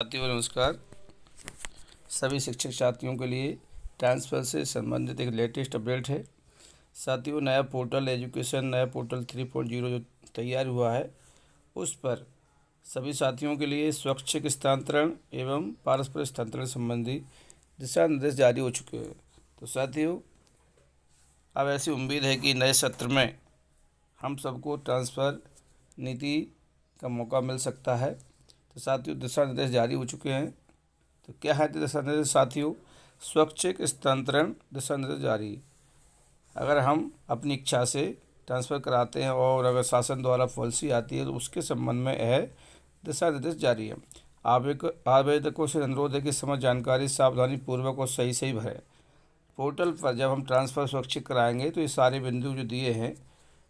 साथियों नमस्कार। सभी शिक्षक साथियों के लिए ट्रांसफ़र से संबंधित एक लेटेस्ट अपडेट है। साथियों, नया पोर्टल एजुकेशन नया पोर्टल 3.0 जो तैयार हुआ है, उस पर सभी साथियों के लिए स्वैच्छिक स्थानांतरण एवं पारस्परिक स्थानांतरण संबंधी दिशा निर्देश जारी हो चुके हैं। तो साथियों, अब ऐसी उम्मीद है कि नए सत्र में हम सबको ट्रांसफ़र नीति का मौका मिल सकता है। तो साथियों, दिशा निर्देश जारी हो चुके हैं। तो क्या है दिशा निर्देश साथियों? स्वैच्छिक स्थानांतरण दिशा निर्देश जारी। अगर हम अपनी इच्छा से ट्रांसफ़र कराते हैं और अगर शासन द्वारा पॉलिसी आती है तो उसके संबंध में यह दिशा निर्देश जारी है। आवेदकों से अनुरोध है कि समस्त जानकारी सावधानी पूर्वक और सही भरें। पोर्टल पर जब हम ट्रांसफ़र स्वैच्छिक कराएंगे तो ये सारे बिंदु जो दिए हैं,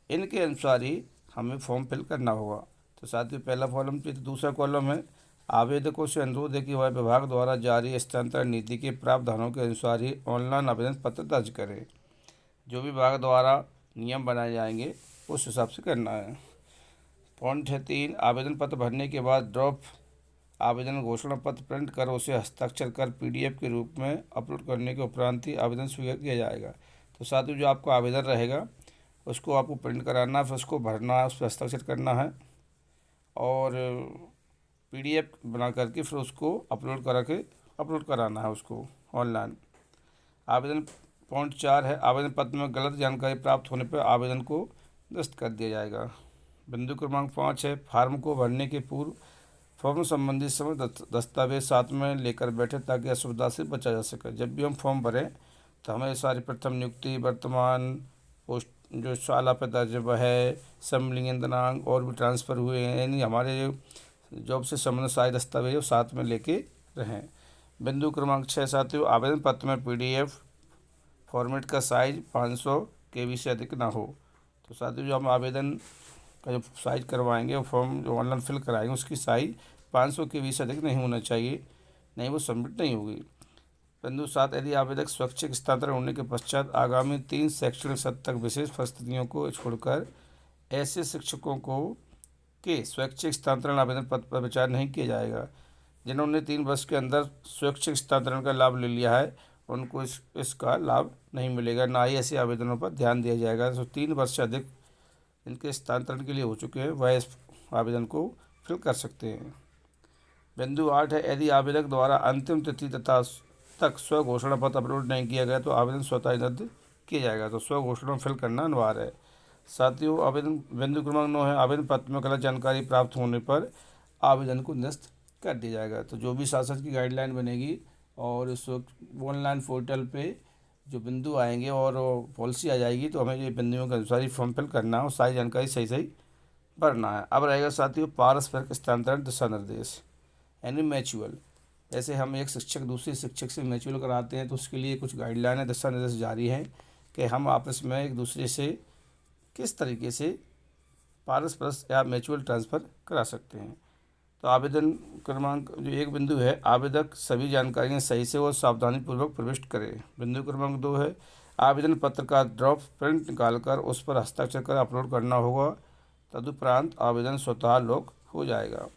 इनके अनुसार ही हमें फॉर्म फिल करना होगा। तो साथियों, पहला कॉलम पे दूसरा कॉलम है, आवेदकों से अनुरोध है कि वह विभाग द्वारा जारी स्थानांतरण नीति के प्रावधानों के अनुसार ही ऑनलाइन आवेदन पत्र दर्ज करें। जो भी विभाग द्वारा नियम बनाए जाएंगे उस हिसाब से करना है। पॉइंट है 3, आवेदन पत्र भरने के बाद ड्रॉप आवेदन घोषणा पत्र प्रिंट कर उसे हस्ताक्षर कर PDF के रूप में अपलोड करने के उपरांत ही आवेदन स्वीकार किया जाएगा। तो साथियों, जो आपका आवेदन रहेगा उसको आपको प्रिंट कराना है, फिर उसको भरना है, उस पर हस्ताक्षर करना है और PDF बना करके फिर उसको अपलोड कराना है उसको ऑनलाइन। आवेदन पॉइंट 4 है, आवेदन पत्र में गलत जानकारी प्राप्त होने पर आवेदन को निरस्त कर दिया जाएगा। बिंदु क्रमांक 5 है, फार्म को भरने के पूर्व फॉर्म संबंधी समय दस्तावेज साथ में लेकर बैठे ताकि असुविधा से बचा जा सके। जब भी हम फॉर्म भरें तो हमें सारी प्रथम नियुक्ति, वर्तमान पोस्ट जो शाला पे दर्ज है, समलिंग दिनांक और भी ट्रांसफ़र हुए हैं, यानी हमारे जॉब से संबंधित सारे दस्तावेज साथ में लेके रहें। बिंदु क्रमांक 6 साथियों, आवेदन पत्र में PDF फॉर्मेट का साइज 500 KB से अधिक ना हो। तो साथियों, जो हम आवेदन का जो साइज करवाएंगे और फॉर्म जो ऑनलाइन फिल कराएंगे उसकी साइज 500 KB से अधिक नहीं होना चाहिए, नहीं वो सबमिट नहीं होगी। बिंदु 7, यदि आवेदक स्वैच्छिक स्थानांतरण होने के पश्चात आगामी 3 शैक्षणिक सत्र तक विशेष परिस्थितियों को छोड़कर ऐसे शिक्षकों को के स्वैच्छिक स्थानांतरण आवेदन पत्र पर विचार नहीं किया जाएगा। जिन्होंने 3 वर्ष के अंदर स्वैच्छिक स्थानांतरण का लाभ ले लिया है उनको इसका लाभ नहीं मिलेगा, ना ही ऐसे आवेदनों पर ध्यान दिया जाएगा। तो 3 वर्ष से अधिक इनके स्थानांतरण के लिए हो चुके हैं, वह इस आवेदन को फिल कर सकते हैं। बिंदु 8 है, यदि आवेदक द्वारा अंतिम तिथि तक स्व घोषणा पत्र अपलोड नहीं किया गया तो आवेदन स्वतः ही रद्द किया जाएगा। तो स्व घोषणा फिल करना अनिवार्य है। साथियों, आवेदन बिंदु क्रमांक 9 है, आवेदन पत्र में गलत जानकारी प्राप्त होने पर आवेदन को निरस्त कर दिया जाएगा। तो जो भी शासन की गाइडलाइन बनेगी और उस ऑनलाइन पोर्टल पे जो बिंदु आएंगे और पॉलिसी आ जाएगी तो हमें ये बिंदुओं के अनुसार ही फॉर्म फिल करना है और सारी जानकारी सही भरना है। अब रहेगा साथियों पारस्परिक स्थानांतरण दिशा निर्देश, यानी मैचुअल। जैसे हम एक शिक्षक दूसरे शिक्षक से मैचुअल कराते हैं तो उसके लिए कुछ गाइडलाइन है, दिशा निर्देश जारी हैं कि हम आपस में एक दूसरे से किस तरीके से पारस्परिक या म्यूचुअल ट्रांसफ़र करा सकते हैं। तो आवेदन क्रमांक जो एक बिंदु है, आवेदक सभी जानकारियां सही से और सावधानीपूर्वक प्रविष्ट करें। बिंदु क्रमांक 2 है, आवेदन पत्र का ड्रॉप प्रिंट निकालकर उस पर हस्ताक्षर कर अपलोड करना होगा, तदुपरांत आवेदन स्वतः लॉक हो जाएगा।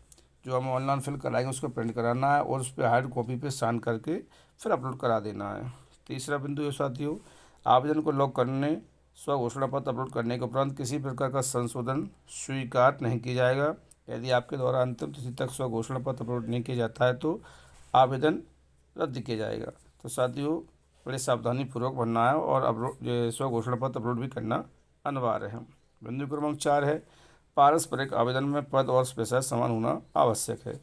जो हम ऑनलाइन फिल कराएंगे उसको प्रिंट कराना है और उस पर हार्ड कॉपी पे साइन करके फिर अपलोड करा देना है। तीसरा बिंदु है साथियों, आवेदन को लॉक करने स्व घोषणा पत्र अपलोड करने के उपरांत किसी प्रकार का संशोधन स्वीकार नहीं किया जाएगा। यदि आपके द्वारा अंतिम तिथि तक स्व घोषणा पत्र अपलोड नहीं किया जाता है तो आवेदन रद्द किया जाएगा। तो साथियों, बड़े सावधानी पूर्वक भरना है और अपलोड स्व घोषणा पत्र अपलोड भी करना अनिवार्य है। बिंदु क्रमांक 4 है, पारस्परिक आवेदन में पद और पेशा समान होना आवश्यक है।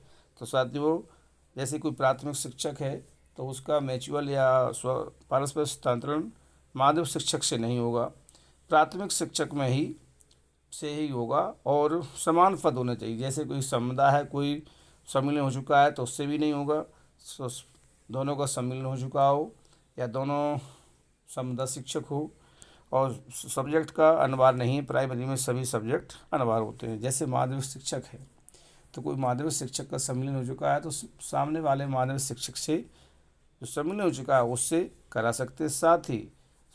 तो साथियों, जैसे कोई प्राथमिक शिक्षक है तो उसका म्यूचुअल या पारस्परिक स्थानांतरण माध्यमिक शिक्षक से नहीं होगा, प्राथमिक शिक्षक में ही से ही होगा और समान पद होने चाहिए। जैसे कोई समुदाय है, कोई सम्मिलन हो चुका है तो उससे भी नहीं होगा, दोनों का सम्मिलन हो चुका हो या दोनों समुदाय शिक्षक हो। और सब्जेक्ट का अनिवार्य नहीं है, प्राइमरी में सभी सब्जेक्ट अनिवार्य होते हैं। जैसे माध्यमिक शिक्षक है तो कोई माध्यमिक शिक्षक का सम्मिलन हो चुका है तो सामने वाले माध्यमिक शिक्षक से जो सम्मिलन हो चुका है उससे करा सकते हैं। साथ ही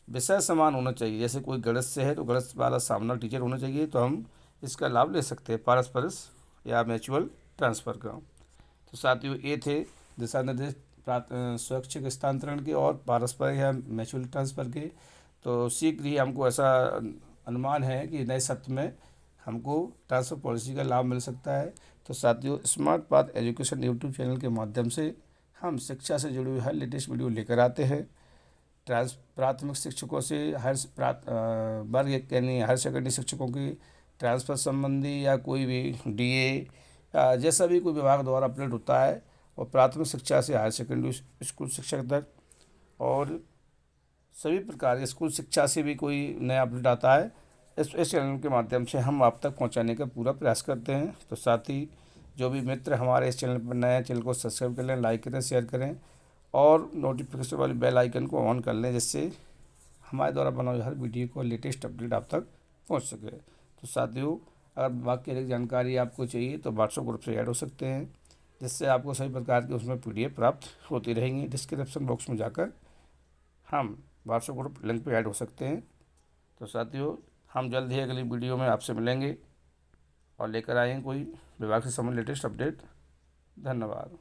विषय समान होना चाहिए, जैसे कोई गणित से है तो गणित वाला सामना टीचर होना चाहिए, तो हम इसका लाभ ले सकते हैं पारस्परिक या म्यूचुअल ट्रांसफ़र का। तो साथियों ये थे दिशा निर्देश स्वैच्छिक हस्तांतरण के और पारस्परिक या म्यूचुअल ट्रांसफ़र के। तो शीघ्र ही हमको ऐसा अनुमान है कि नए सत्र में हमको ट्रांसफ़र पॉलिसी का लाभ मिल सकता है। तो साथियों smart path education YouTube channel के माध्यम से हम शिक्षा से जुड़ी हुई हर लेटेस्ट वीडियो लेकर आते हैं। प्राथमिक शिक्षकों से वर्ग यानी हायर सेकेंडरी शिक्षकों की ट्रांसफ़र संबंधी या कोई भी डीए जैसा भी कोई विभाग द्वारा अपडेट होता है, और प्राथमिक शिक्षा से हायर सेकेंडरी स्कूल शिक्षक तक और सभी प्रकार के स्कूल शिक्षा से भी कोई नया अपडेट आता है, इस चैनल के माध्यम से हम आप तक पहुंचाने का पूरा प्रयास करते हैं। तो साथ ही जो भी मित्र हमारे इस चैनल पर नए हैं, चैनल को सब्सक्राइब कर लें, लाइक करें, शेयर करें और नोटिफिकेशन वाली बेल आइकन को ऑन कर लें, जिससे हमारे द्वारा बनाई हर वीडियो को लेटेस्ट अपडेट आप तक पहुंच सके। तो साथियों अगर बाकी अधिक जानकारी आपको चाहिए तो व्हाट्सएप ग्रुप से ऐड हो सकते हैं, जिससे आपको सभी प्रकार के उसमें PDF प्राप्त होती रहेंगी। डिस्क्रिप्शन बॉक्स में जाकर हम व्हाट्सएप ग्रुप लिंक पर ऐड हो सकते हैं। तो साथियों हम जल्द ही अगली वीडियो में आपसे मिलेंगे और लेकर आएंगे कोई विभाग से संबंधित लेटेस्ट अपडेट। धन्यवाद।